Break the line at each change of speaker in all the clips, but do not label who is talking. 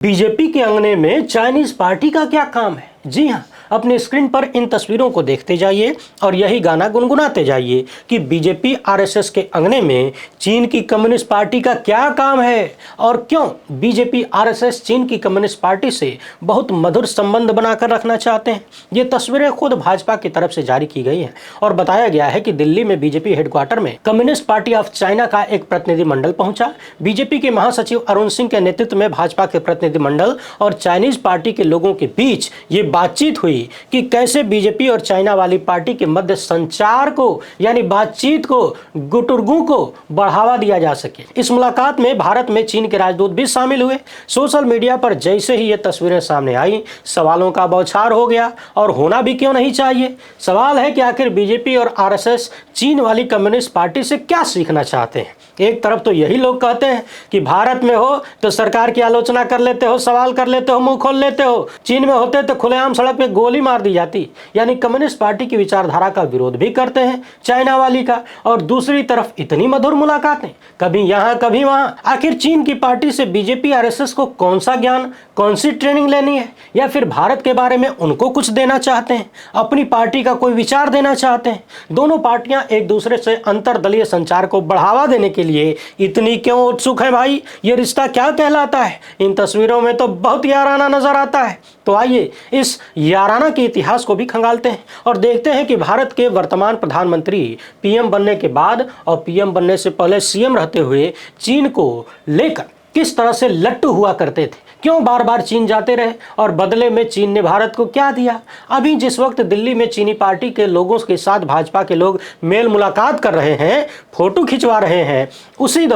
BJP के अंगने में चाइनीज पार्टी का क्या काम है? जी हाँ, अपने स्क्रीन पर इन तस्वीरों को देखते जाइए और यही गाना गुनगुनाते जाइए कि बीजेपी आरएसएस के अंगने में चीन की कम्युनिस्ट पार्टी का क्या काम है और क्यों बीजेपी आरएसएस चीन की कम्युनिस्ट पार्टी से बहुत मधुर संबंध बनाकर रखना चाहते हैं। ये तस्वीरें खुद भाजपा की तरफ से जारी की गई हैं और बताया गया है कि दिल्ली में बीजेपी हेडक्वार्टर में कम्युनिस्ट पार्टी ऑफ चाइना का एक प्रतिनिधिमंडल पहुंचा। बीजेपी के महासचिव अरुण सिंह के नेतृत्व में भाजपा के प्रतिनिधिमंडल और चाइनीज पार्टी के लोगों के बीच ये बातचीत हुई कि कैसे बीजेपी और चाइना वाली पार्टी के मध्य संचार को यानी बातचीत को, गुटुरगू को बढ़ावा दिया जा सके। इस मुलाकात में भारत में चीन के राजदूत भी शामिल हुए। सोशल मीडिया पर जैसे ही ये तस्वीरें सामने आई, सवालों का बौछार हो गया और होना भी क्यों नहीं चाहिए। सवाल है कि आखिर बीजेपी और आरएसएस चीन वाली कम्युनिस्ट पार्टी से क्या सीखना चाहते हैं। एक तरफ तो यही लोग कहते हैं कि भारत में हो तो सरकार की आलोचना कर लेते हो, सवाल कर लेते हो, मुंह खोल लेते हो, चीन में होते तो खुलेआम सड़क पे गोली मार दी जाती, यानी कम्युनिस्ट पार्टी की विचारधारा का विरोध भी करते हैं चाइना वाली का। और दूसरी तरफ इतनी मधुर मुलाकातें, कभी यहाँ कभी वहाँ। आखिर चीन की पार्टी से बीजेपी आरएसएस को कौन सा ज्ञान, कौन सी ट्रेनिंग लेनी है, या फिर भारत के बारे में उनको कुछ देना चाहते हैं, अपनी पार्टी का कोई विचार देना चाहते हैं। दोनों पार्टियां एक दूसरे से अंतरदलीय संचार को बढ़ावा देने के लिए इतनी क्यों उत्सुक है भाई? ये रिश्ता क्या कहलाता है? इन तस्वीरों में तो बहुत याराना नजर आता है। तो आइए इस याराना के इतिहास को भी खंगालते हैं और देखते हैं कि भारत के वर्तमान प्रधानमंत्री पीएम बनने के बाद और पीएम बनने से पहले सीएम रहते हुए चीन को लेकर किस तरह से लट्टू हुआ करते थे, क्यों बार बार चीन जाते रहे और बदले में चीन ने भारत को क्या दिया। अभी जिस वक्त दिल्ली में चीनी पार्टी के लोगों के साथ भाजपा के लोग मेल मुलाकात कर रहे हैं, फोटो खिंचवा रहे हैं, उसी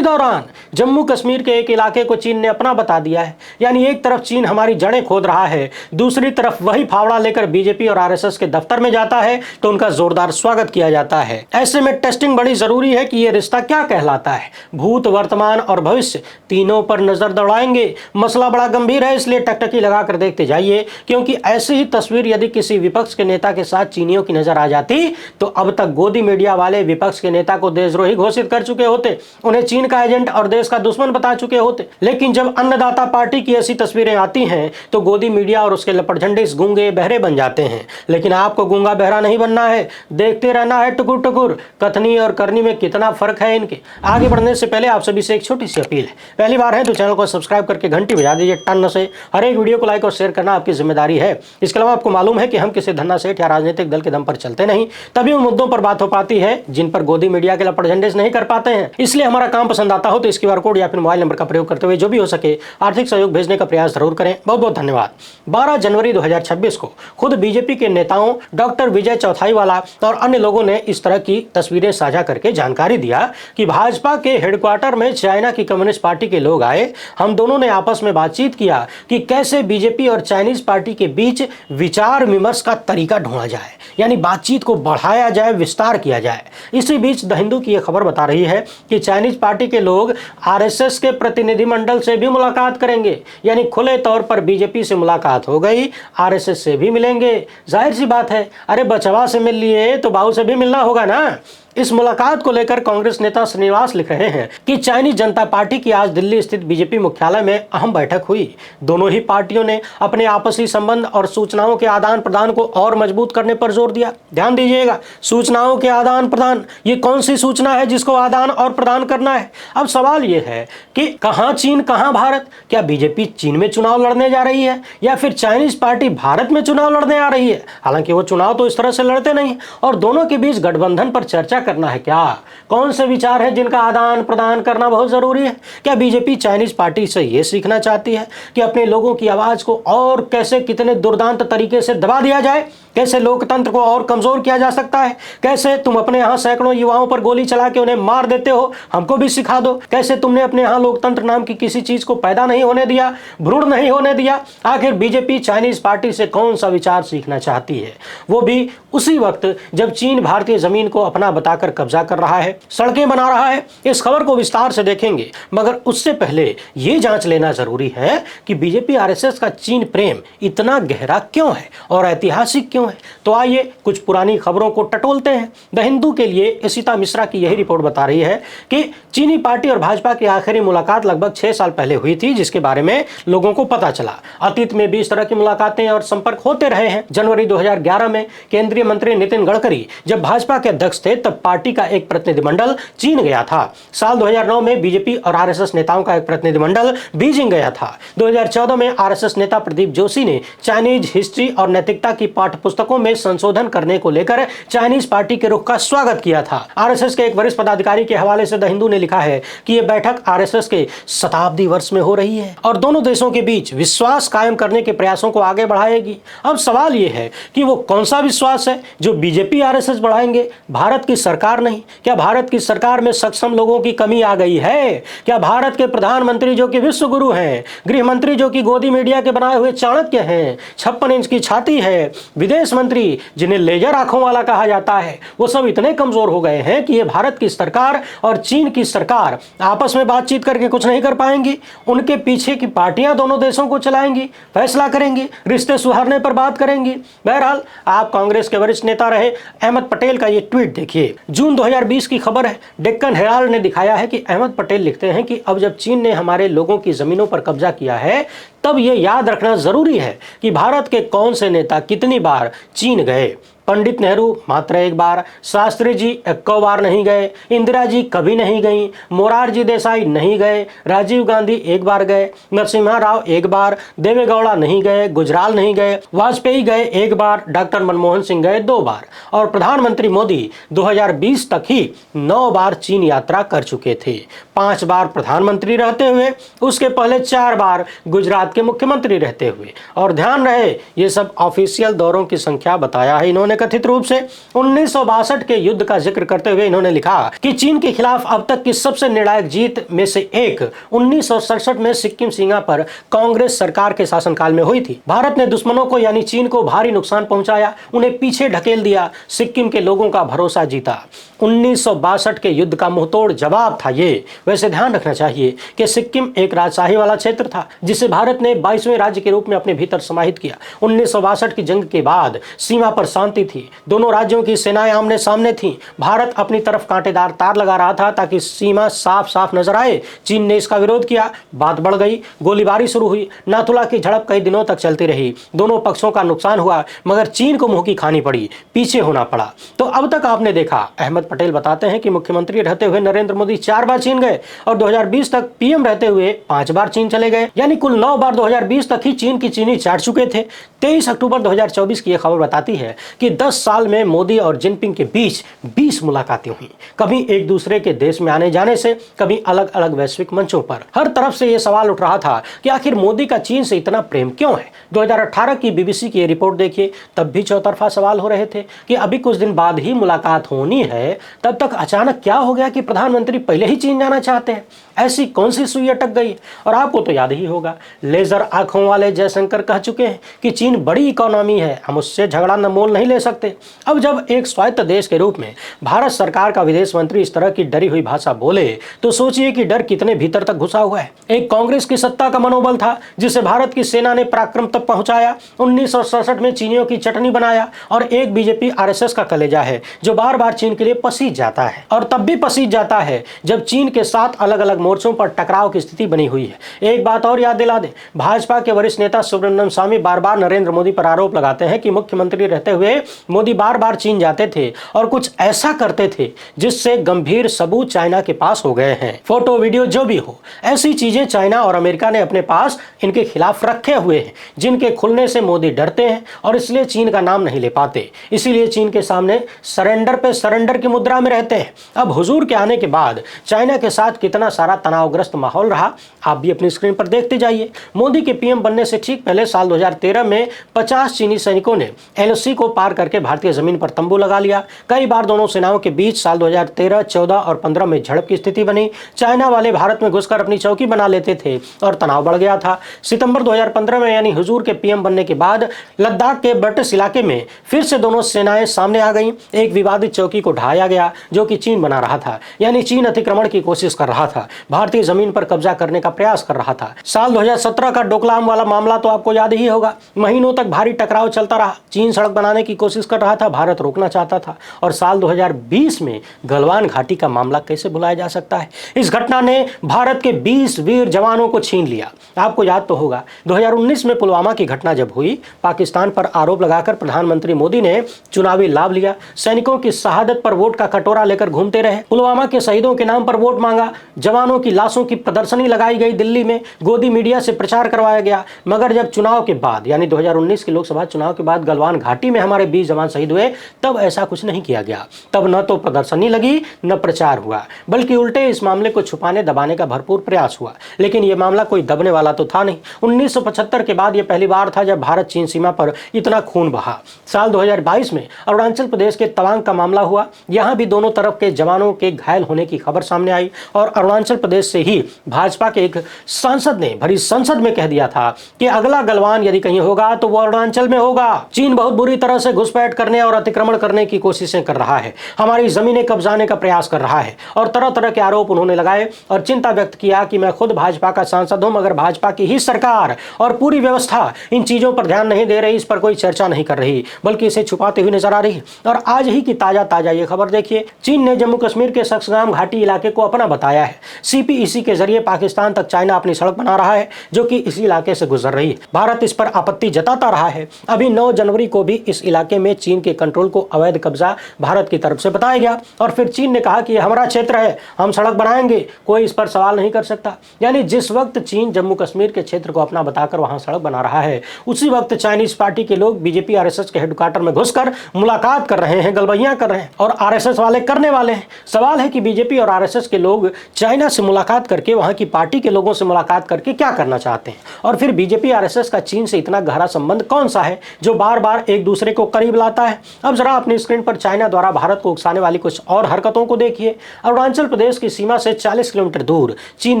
दौरान जम्मू कश्मीर के एक इलाके को चीन ने अपना बता दिया है। यानी एक तरफ चीन हमारी जड़ें खोद रहा है, दूसरी तरफ वही फावड़ा लेकर बीजेपी और आरएसएस के दफ्तर में जाता है तो उनका जोरदार स्वागत किया जाता है। ऐसे में टेस्टिंग बड़ी जरूरी है कि यह रिश्ता क्या कहलाता है। भूत, वर्तमान और भविष्य तीनों पर नजर दौड़ाएंगे। मसला बड़ा गंभीर है, इसलिए टकटकी लगाकर देखते जाइए, क्योंकि ऐसी ही तस्वीर यदि किसी विपक्ष के नेता के साथ चीनियों की नजर आ जाती तो अब तक गोदी मीडिया वाले विपक्ष के नेता को देशद्रोही घोषित कर चुके होते, उन्हें चीन का एजेंट और देश का दुश्मन बता चुके होते। लेकिन जब अन्नदाता पार्टी की ऐसी तस्वीरें आती हैं तो गोदी मीडिया और उसके लपटझंडे गूंगे बहरे बन जाते हैं। लेकिन आपको गूंगा बहरा नहीं बनना है, देखते रहना है टुकुर टुकुर। कथनी और करनी में कितना फर्क है इनके। आगे बढ़ने से पहले आप सभी से एक छोटी सी अपील है, पहली बार है तो चैनल को सब्सक्राइब करके घंटी बजा दीजिए टन से। हर एक वीडियो को लाइक और शेयर करना आपकी जिम्मेदारी है। इसके अलावा आपको मालूम है कि हम किसी धन्ना सेठ या राजनीतिक दल के दम पर चलते नहीं, तभी उन मुद्दों पर बात हो पाती है जिन पर गोदी मीडिया के लपट झंडे नहीं कर पाते हैं। इसलिए हमारा काम पसंद आता हो तो इस QR कोड या फिर मोबाइल नंबर का प्रयोग करते हुए जो भी हो सके आर्थिक सहयोग भेजने का प्रयास जरूर करें। बहुत बहुत धन्यवाद। 12 जनवरी 2026 को खुद बीजेपी के नेताओं डॉक्टर विजय चौथाईवाला और अन्य लोगों ने इस तरह की तस्वीरें साझा करके जानकारी दिया कि भाजपा के हेडक्वार्टर में चाइना की कम्युनिस्ट पार्टी के लोग आए। हम दोनों ने आपस में बातचीत किया कि कैसे बीजेपी और चाइनीज पार्टी के बीच विचार विमर्श का तरीका ढूंढा जाए, यानी बातचीत को बढ़ाया जाए, विस्तार किया जाए। इसी बीच द हिंदू की यह खबर बता रही है कि चाइनीज पार्टी के लोग आरएसएस के प्रतिनिधिमंडल से भी मुलाकात करेंगे, यानी खुले तौर पर बीजेपी से मुलाकात हो गई, आरएसएस से भी मिलेंगे। जाहिर सी बात है, अरे बचवा से मिल लिए तो बाबू से भी मिलना होगा ना। इस मुलाकात को लेकर कांग्रेस नेता श्रीनिवास लिख रहे हैं कि चाइनीज जनता पार्टी की आज दिल्ली स्थित बीजेपी मुख्यालय में अहम बैठक हुई। दोनों ही पार्टियों ने अपने आपसी संबंध और सूचनाओं के आदान प्रदान को और मजबूत करने पर जोर दिया। ध्यान दीजिएगा, सूचनाओं के आदान प्रदान, ये कौन सी सूचना है जिसको आदान और प्रदान करना है? अब सवाल ये है कि कहां चीन कहां भारत? क्या बीजेपी चीन में चुनाव लड़ने जा रही है या फिर चाइनीज पार्टी भारत में चुनाव लड़ने आ रही है? हालांकि वो चुनाव तो इस तरह से लड़ते नहीं और दोनों के बीच गठबंधन पर चर्चा करना है। क्या कौन से विचार है जिनका आदान प्रदान करना बहुत जरूरी है? क्या बीजेपी चाइनीज पार्टी से यह सीखना चाहती है कि अपने लोगों की आवाज को और कैसे कितने दुर्दांत तरीके से दबा दिया जाए, कैसे लोकतंत्र को और कमजोर किया जा सकता है? कैसे तुम अपने यहाँ सैकड़ों युवाओं पर गोली चला के उन्हें मार देते हो, हमको भी सिखा दो। कैसे तुमने अपने यहाँ लोकतंत्र नाम की किसी चीज को पैदा नहीं होने दिया, भ्रूण नहीं होने दिया। आखिर बीजेपी चाइनीज पार्टी से कौन सा विचार सीखना चाहती है, वो भी उसी वक्त जब चीन भारतीय जमीन को अपना बताकर कब्जा कर रहा है, सड़कें बना रहा है। इस खबर को विस्तार से देखेंगे, मगर उससे पहले ये जांच लेना जरूरी है कि बीजेपी आरएसएस का चीन प्रेम इतना गहरा क्यों है और ऐतिहासिक क्यों क्यों है? तो आइए कुछ पुरानी खबरों को टटोलते हैं। द हिंदू के लिए इशिता मिश्रा की यही रिपोर्ट बता रही है कि चीनी पार्टी और भाजपा की आखिरी मुलाकात लगभग 6 साल पहले हुई थी, जिसके बारे में लोगों को पता चला। अतीत में भी इस तरह की मुलाकातें और संपर्क होते रहे हैं। जनवरी 2011 में केंद्रीय मंत्री नितिन गडकरी जब भाजपा के अध्यक्ष थे, तब पार्टी का एक प्रतिनिधिमंडल चीन गया था। साल 2009 में बीजेपी और आरएसएस नेताओं का एक प्रतिनिधिमंडल बीजिंग गया था। 2014 में आरएसएस नेता प्रदीप जोशी ने चाइनीज हिस्ट्री और नैतिकता की पाठ्यपुस्तकों में संशोधन करने को लेकर चाइनीज पार्टी के रुख का स्वागत किया था। आरएसएस के एक वरिष्ठ पदाधिकारी के हवाले से द हिंदू ने लिखा है कि यह बैठक आरएसएस के शताब्दी वर्ष में हो रही है और दोनों देशों के बीच विश्वास कायम करने के प्रयासों को आगे बढ़ाएगी। अब सवाल यह है कि वो कौन सा विश्वास है जो बीजेपी आरएसएस बढ़ाएंगे? भारत की सरकार नहीं? क्या भारत की सरकार में सक्षम लोगों की कमी आ गई है? क्या भारत के प्रधानमंत्री जो कि विश्व गुरु हैं, गृह मंत्री जो कि गोदी मीडिया के बनाए हुए चाणक्य हैं, 56 इंच की छाती है, विदेश मंत्री जिन्हें लेजर आंखों वाला कहा जाता है, वो सब इतने कमजोर हो गए हैं कि ये भारत की सरकार और चीन की सरकार आपस में बातचीत करके कुछ नहीं कर पाएंगी। उनके पीछे की पार्टियां दोनों देशों को चलाएंगी, फैसला करेंगी, रिश्ते सुधारने पर बात करेंगी। बहरहाल आप कांग्रेस के वरिष्ठ नेता रहे अहमद पटेल का ये ट्वीट देखिए। जून 2020 की खबर है। डेक्कन हेराल्ड ने दिखाया है कि अहमद पटेल लिखते हैं कि अब जब चीन ने हमारे लोगों की जमीनों पर कब्जा किया है, तब यह याद रखना जरूरी है कि भारत के कौन से नेता कितनी बार चीन गए। पंडित नेहरू मात्र एक बार, शास्त्री जी 1 बार नहीं गए, इंदिरा जी कभी नहीं गई, मोरारजी देसाई नहीं गए, राजीव गांधी 1 बार गए, नरसिम्हा राव 1 बार, देवेगौड़ा नहीं गए, गुजराल नहीं गए, वाजपेयी गए 1 बार, डॉक्टर मनमोहन सिंह गए 2 बार और प्रधानमंत्री मोदी 2020 तक ही 9 बार चीन यात्रा कर चुके थे। 5 बार प्रधानमंत्री रहते हुए, उसके पहले 4 बार गुजरात के मुख्यमंत्री रहते हुए। और ध्यान रहे, ये सब ऑफिशियल दौरों की संख्या बताया है इन्होंने कथित रूप से। 1962 के युद्ध का जिक्र करते हुए इन्होंने लिखा कि चीन के खिलाफ अब तक की सबसे निर्णायक जीत में से एक 1967 में सिक्किम सीमा पर कांग्रेस सरकार के शासनकाल में हुई थी। भारत ने दुश्मनों को यानी चीन को भारी नुकसान पहुंचाया, उन्हें पीछे ढकेल दिया, सिक्किम के लोगों का भरोसा जीता। 1962 के युद्ध का मुंहतोड़ जवाब था ये। वैसे ध्यान रखना चाहिए कि सिक्किम एक राजशाही वाला क्षेत्र था, जिसे भारत ने 22वें राज्य के रूप में अपने भीतर समाहित किया। 1962 की जंग के बाद सीमा पर शांति थी, दोनों राज्यों की सेनाएं आमने सामने थीं। भारत अपनी तरफ कांटेदार तार लगा रहा था ताकि सीमा साफ साफ नजर आए। चीन ने इसका विरोध किया, बात बढ़ गई, गोलीबारी शुरू हुई, नाथुला की झड़प कई दिनों तक चलती रही। दोनों पक्षों का नुकसान हुआ, मगर चीन को मुंह की खानी पड़ी, पीछे होना पड़ा। तो अब तक आपने देखा, अहमद पटेल बताते हैं कि मुख्यमंत्री रहते हुए नरेंद्र मोदी 4 बार चीन गए और 2020 तक पीएम रहते हुए 5 बार चीन चले गए, यानी कुल 9 बार 2020 तक ही चीन की चीनी चाट चुके थे। 23 अक्टूबर 2024 की यह खबर बताती है कि 10 साल में मोदी और जिनपिंग के बीच 20 मुलाकातें हुई, कभी एक दूसरे के देश में आने जाने से, कभी अलग अलग वैश्विक मंचों पर। हर तरफ से यह सवाल उठ रहा था कि आखिर मोदी का चीन से इतना प्रेम क्यों है। 2018 की बीबीसी की रिपोर्ट देखिए, तब भी चौतरफा सवाल हो रहे थे कि अभी कुछ दिन बाद ही मुलाकात होनी है, तब तक अचानक क्या हो गया कि प्रधानमंत्री पहले ही चीन जाना चाहते हैं। ऐसी कौन सी सुई अटक गई? और आपको तो याद ही होगा, लेजर आंखों वाले जयशंकर कह चुके हैं कि चीन बड़ी इकोनॉमी है, हम उससे झगड़ा न मोल नहीं ले सकते। अब जब एक स्वायत्त देश के रूप में भारत सरकार का विदेश मंत्री इस तरह की डरी हुई भाषा बोले, तो सोचिए कि डर कितने भीतर तक घुसा हुआ है। एक कांग्रेस की सत्ता का मनोबल था, जिसे भारत की सेना ने पराक्रम तक पहुंचाया, 1967 में चीनियों की चटनी बनाया, और एक बीजेपी आरएसएस का कलेजा है जो बार बार चीन के लिए पसीज जाता है, और तब भी पसीज जाता है जब चीन के साथ अलग अलग मोर्चों पर टकराव की स्थिति बनी हुई है। एक बात और याद दिला दें, भाजपा के वरिष्ठ नेता सुब्रमण्यम स्वामी बार बार नरेंद्र मोदी पर आरोप लगाते हैं कि मुख्यमंत्री रहते हुए मोदी बार बार चीन जाते थे और कुछ ऐसा करते थे जिससे गंभीर सबूत चाइना के पास हो गए हैं। फोटो वीडियो जो भी हो, ऐसी चीजें चाइना और अमेरिका ने अपने पास इनके खिलाफ रखे हुए हैं, जिनके खुलने से मोदी डरते हैं और इसलिए चीन का नाम नहीं ले पाते। इसीलिए चीन के सामने सरेंडर पे सरेंडर की मुद्रा में रहते हैं। अब हुजूर के आने के बाद चाइना के साथ कितना सारा तनावग्रस्त माहौल रहा, आप भी अपनी स्क्रीन पर देखते जाइए। मोदी के पीएम बनने से ठीक पहले साल 2013 में 50 चीनी सैनिकों ने एलओसी को पार करके भारतीय जमीन पर तंबू लगा लिया। कई बार दोनों सेनाओं के बीच साल 2013, 14 और 15 में झड़प की स्थिति बनी। चाइना वाले भारत में घुसकर अपनी चौकी बना लेते थे और तनाव बढ़ गया था। सितंबर 2015 में यानी हुजूर के पीएम बनने के बाद लद्दाख के बटिस इलाके में फिर से दोनों सेनाएं सामने आ गईं। एक विवादित चौकी को ढाया गया जो कि चीन बना रहा था, यानी चीन अतिक्रमण की कोशिश कर रहा था, भारतीय जमीन पर कब्जा करने का प्रयास कर रहा था। साल 2017 का डोकलाम वाला मामला तो आपको याद ही होगा। महीनों तक भारी टकराव चलता रहा। चीन सड़क बनाने की कोशिश कर रहा था, भारत रोकना चाहता था। और साल 2020 में गलवान घाटी का मामला कैसे भुलाया जा सकता है। इस घटना ने भारत के 20 वीर जवानों को छीन लिया। आपको याद तो होगा 2019 में पुलवामा की घटना जब हुई, पाकिस्तान पर आरोप लगाकर प्रधानमंत्री मोदी ने चुनावी लाभ लिया। सैनिकों की शहादत पर वोट का कटोरा लेकर घूमते रहे, पुलवामा के शहीदों के नाम पर वोट मांगा, जवानों की लाशों की प्रदर्शनी लगाई गई दिल्ली में, गोदी मीडिया से प्रचार करवाया गया। मगर जब चुनाव के बाद यानी 2019 के लोकसभा चुनाव के बाद गलवान घाटी में हमारे 20 जवान शहीद हुए, तब ऐसा कुछ नहीं किया गया। तब न तो प्रदर्शनी लगी न प्रचार हुआ, बल्कि उल्टे इस मामले को छुपाने दबाने का भरपूर प्रयास हुआ। लेकिन यह मामला कोई दबने वाला तो था नहीं। 1975 के बाद यह पहली बार था जब भारत चीन सीमा पर इतना खून बहा। साल 2022 में अरुणाचल प्रदेश के तवांग का मामला हुआ। यहां भी दोनों तरफ के जवानों के घायल होने की खबर सामने आई और अरुणाचल प्रदेश से ही भाजपा के एक सांसद ने भरी संसद में कह दिया था कि अगला गलवान यदि कहीं होगा तो वो अरुणाचल में होगा। चीन बहुत बुरी तरह से घुसपैठ करने और अतिक्रमण करने की कोशिशें कर रहा है, हमारी जमीनें कब्जाने का प्रयास कर रहा है और तरह तरह के आरोप उन्होंने लगाए और चिंता व्यक्त किया कि मैं खुद भाजपा का सांसद हूं, मगर भाजपा की ही सरकार और पूरी व्यवस्था इन चीजों पर ध्यान नहीं दे रही, इस पर कोई चर्चा नहीं कर रही, बल्कि इसे छुपाते हुए नजर आ रही। और आज ही की ताजा ये खबर देखिए, चीन ने जम्मू कश्मीर के सक्सगाम घाटी इलाके को अपना बताया है। सीपीईसी के जरिए पाकिस्तान तक चाइना अपनी सड़क बना रहा है जो कि इसी इलाके से गुजर रही है। भारत इस पर आपत्ति जताता रहा है। अभी 9 जनवरी को भी इस इलाके में चीन के कंट्रोल को अवैध कब्जा भारत की तरफ से बताया गया और फिर चीन ने कहा कि यह हमारा क्षेत्र है, हम सड़क बनाएंगे, कोई इस पर सवाल नहीं कर सकता। यानी जिस वक्त चीन जम्मू कश्मीर के क्षेत्र को अपना बताकर वहां सड़क बना रहा है, उसी वक्त चाइनीज पार्टी के लोग बीजेपी आरएसएस के हेडक्वार्टर में घुसकर मुलाकात कर रहे हैं, गलबैयां कर रहे हैं और आरएसएस वाले करने वाले हैं। सवाल है कि बीजेपी और आरएसएस के लोग चाइना से मुलाकात करके, वहां की पार्टी के लोगों से मुलाकात करके क्या करना चाहते हैं, और फिर बीजेपी आरएसएस का चीन से इतना गहरा संबंध कौन सा है जो बार बार एक दूसरे को करीब लाता है। अब जरा अपनी स्क्रीन पर चाइना द्वारा भारत को उकसाने वाली कुछ और हरकतों को देखिए। अरुणाचल प्रदेश की सीमा से 40 किलोमीटर दूर चीन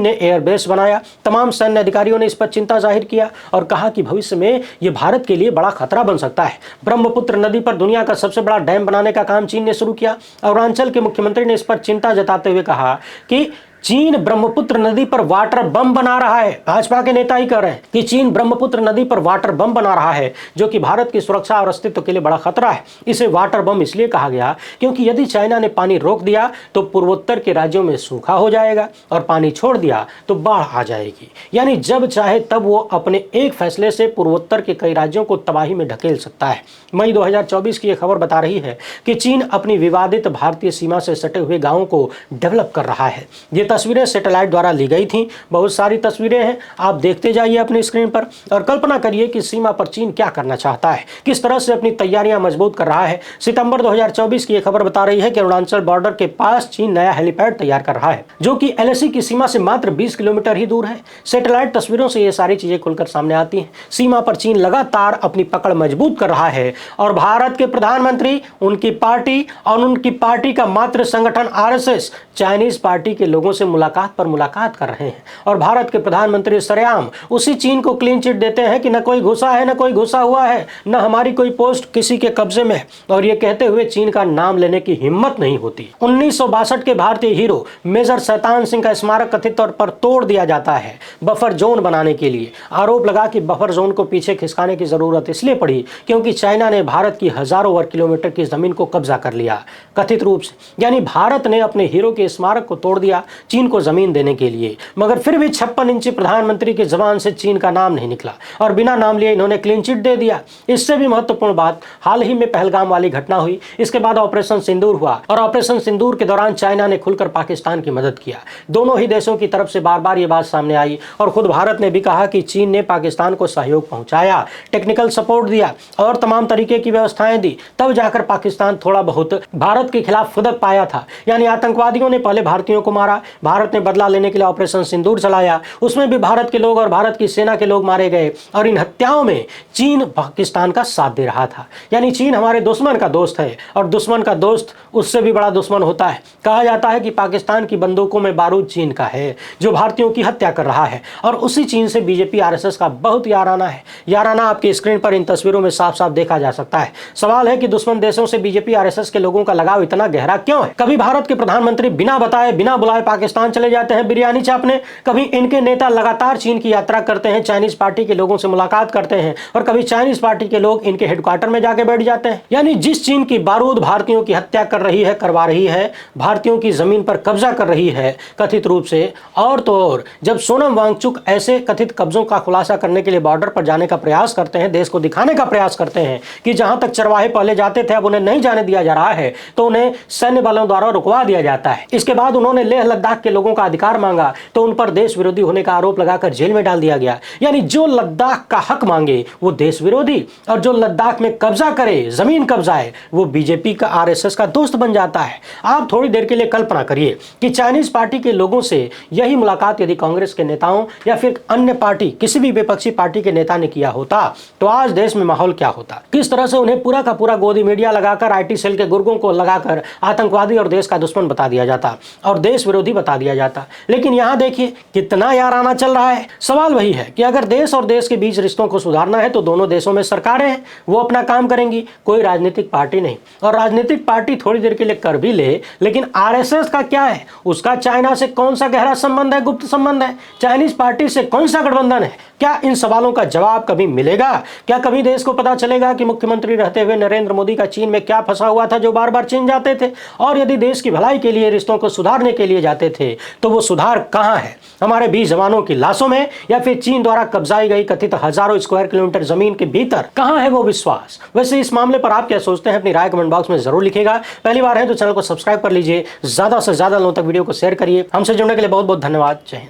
ने एयरबेस बनाया। तमाम सैन्य अधिकारियों ने इस पर चिंता जाहिर किया और कहा कि भविष्य में यह भारत के लिए बड़ा खतरा बन सकता है। ब्रह्मपुत्र नदी पर दुनिया का सबसे बड़ा डैम बनाने का काम चीन ने शुरू किया। अरुणाचल के मुख्यमंत्री ने इस पर चिंता जताते हुए कहा कि चीन ब्रह्मपुत्र नदी पर वाटर बम बना रहा है। भाजपा के नेता ही कह रहे हैं कि चीन ब्रह्मपुत्र नदी पर वाटर बम बना रहा है जो कि भारत की सुरक्षा और अस्तित्व के लिए बड़ा खतरा है। इसे वाटर बम इसलिए कहा गया क्योंकि यदि चाइना ने पानी रोक दिया तो पूर्वोत्तर के राज्यों में सूखा हो जाएगा और पानी छोड़ दिया तो बाढ़ आ जाएगी। यानी जब चाहे तब वो अपने एक फैसले से पूर्वोत्तर के कई राज्यों को तबाही में ढकेल सकता है। मई 2024 की यह खबर बता रही है कि चीन अपनी विवादित भारतीय सीमा से सटे हुए गांवों को डेवलप कर रहा है। ये तस्वीरें सैटेलाइट द्वारा ली गई थी। बहुत सारी तस्वीरें हैं, आप देखते जाइए अपनी स्क्रीन पर और कल्पना करिए कि सीमा पर चीन क्या करना चाहता है, किस तरह से अपनी तैयारियां मजबूत कर रहा है। सितंबर 2024 की यह खबर बता रही है कि अरुणाचल बॉर्डर के पास चीन नया हेलीपैड तैयार कर रहा है जो कि एलएसी की सीमा से मात्र 20 किलोमीटर ही दूर है। सैटेलाइट तस्वीरों से ये सारी चीजें खुलकर सामने आती हैं। सीमा पर चीन लगातार अपनी पकड़ मजबूत कर रहा है और भारत के प्रधानमंत्री, उनकी पार्टी और उनकी पार्टी का मातृ संगठन आरएसएस चाइनीज पार्टी के लोगों से मुलाकात पर मुलाकात कर रहे हैं और भारत के प्रधानमंत्री सरेआम उसी चीन को क्लीन चिट देते हैं कि न कोई घुसा है, न कोई घुसा हुआ है, न हमारी कोई पोस्ट किसी के कब्जे में है। और ये कहते हुए चीन का नाम लेने की हिम्मत नहीं होती। 1962 के भारतीय हीरो मेजर शैतान सिंह का स्मारक कथित तौर पर तोड़ दिया जाता है बफर जोन बनाने के लिए। आरोप लगा कि बफर जोन को पीछे खिसकाने की जरूरत इसलिए पड़ी क्योंकि चाइना ने भारत की हजारों वर्ग किलोमीटर की जमीन को कब्जा कर लिया कथित रूप से। यानी भारत ने अपने हीरो के स्मारक को तोड़ दिया चीन को जमीन देने के लिए, मगर फिर भी 56 इंची प्रधानमंत्री की जबान से चीन का नाम नहीं निकला और बिना नाम लिए इन्होंने क्लीन चिट दे दिया। इससे भी महत्वपूर्ण बात, हाल ही में पहलगाम वाली घटना हुई, इसके बाद ऑपरेशन सिंदूर हुआ और ऑपरेशन सिंदूर के दौरान चाइना ने खुलकर पाकिस्तान की मदद किया। दोनों ही देशों की तरफ से बार बार ये बात सामने आई और खुद भारत ने भी कहा कि चीन ने पाकिस्तान को सहयोग पहुंचाया, टेक्निकल सपोर्ट दिया और तमाम तरीके की व्यवस्थाएं दी, तब जाकर पाकिस्तान थोड़ा बहुत भारत के खिलाफ फुदक पाया था। यानी आतंकवादियों ने पहले भारतीयों को मारा, भारत ने बदला लेने के लिए ऑपरेशन सिंदूर चलाया, उसमें भी भारत के लोग और भारत की सेना के लोग मारे गए और इन हत्याओं में चीन पाकिस्तान का साथ दे रहा था। यानी चीन हमारे दुश्मन का दोस्त है और दुश्मन का दोस्त उससे भी बड़ा दुश्मन होता है। कहा जाता है कि पाकिस्तान की बंदूकों में बारूद चीन का है जो भारतीयों की हत्या कर रहा है और उसी चीन से बीजेपी आरएसएस का बहुत याराना है। याराना आपकी स्क्रीन पर इन तस्वीरों में साफ साफ देखा जा सकता है। सवाल है कि दुश्मन देशों से बीजेपी आरएसएस के लोगों का लगाव इतना गहरा क्यों है? कभी भारत के प्रधानमंत्री बिना बताए बिना बुलाए पाकिस्तान चले जाते हैं बिरयानी चापने, कभी इनके नेता लगातार चीन की यात्रा करते हैं, चाइनीज पार्टी के लोगों से मुलाकात करते हैं और कभी चाइनीज पार्टी के लोग इनके हेडक्वार्टर में जाके बैठ जाते हैं। यानी जिस चीन की बारूद भारतीयों की हत्या कर रही है, करवा रही है, भारतीयों की जमीन पर कब्जा कर रही है कथित रूप से, और तो और जब सोनम वांगचुक ऐसे कथित कब्जों का खुलासा करने के लिए बॉर्डर पर जाने का प्रयास करते हैं, देश को दिखाने का प्रयास करते हैं कि जहां तक चरवाहे पहले जाते थे अब उन्हें नहीं जाने दिया जा रहा है, तो उन्हें सैन्य बलों द्वारा रुकवा दिया जाता है। इसके बाद उन्होंने लेह लद्दाख के लोगों का अधिकार मांगा तो उन पर देश विरोधी होने का आरोप लगाकर जेल में डाल दिया गया। यानी जो लद्दाख का हक मांगे वो देश विरोधी और जो लद्दाख में कब्जा करे, जमीन कब्जाए, वो बीजेपी का आरएसएस का दोस्त बन जाता है। आप थोड़ी देर के लिए कल्पना करिए कि चाइनीज पार्टी के लोगों से यही मुलाकात यदि कांग्रेस के नेताओं या फिर अन्य पार्टी किसी भी विपक्षी पार्टी के नेता ने किया होता तो आज देश में माहौल क्या होता। किस तरह से उन्हें पूरा का पूरा गोदी मीडिया लगाकर, आईटी सेल के गुर्गों को लगाकर आतंकवादी और देश का दुश्मन बता दिया जाता और देश विरोधी बता दिया जाता। लेकिन यहां देखिए कितना याराना चल रहा है। सवाल वही है कि अगर देश और देश के बीच रिश्तों को सुधारना है तो दोनों देशों में सरकारें हैं, वो अपना काम करेंगी, कोई राजनीतिक पार्टी नहीं। और राजनीतिक पार्टी थोड़ी देर के लिए कर भी ले, लेकिन आरएसएस का क्या है? उसका चाइना से कौन सा गहरा संबंध है, गुप्त संबंध है? चाइनीज पार्टी से कौन सा गठबंधन है? क्या इन सवालों का जवाब कभी मिलेगा? क्या कभी देश को पता चलेगा कि मुख्यमंत्री रहते हुए नरेंद्र मोदी का चीन में क्या फंसा हुआ था जो बार बार चीन जाते थे? और यदि देश की भलाई के लिए, रिश्तों को सुधारने के लिए जाते थे तो वो सुधार कहां है? हमारे 20 जवानों की लाशों में या फिर चीन द्वारा कब्जाई गई कथित हजारों स्क्वायर किलोमीटर जमीन के भीतर कहां है वो विश्वास? वैसे इस मामले पर आप क्या सोचते हैं? अपनी राय कमेंट बॉक्स में जरूर लिखिएगा। पहली बार है तो चैनल को सब्सक्राइब कर लीजिए, ज्यादा से ज्यादा लोगों तक वीडियो को शेयर करिए। हमसे जुड़ने के लिए बहुत बहुत धन्यवाद। जय हिंद।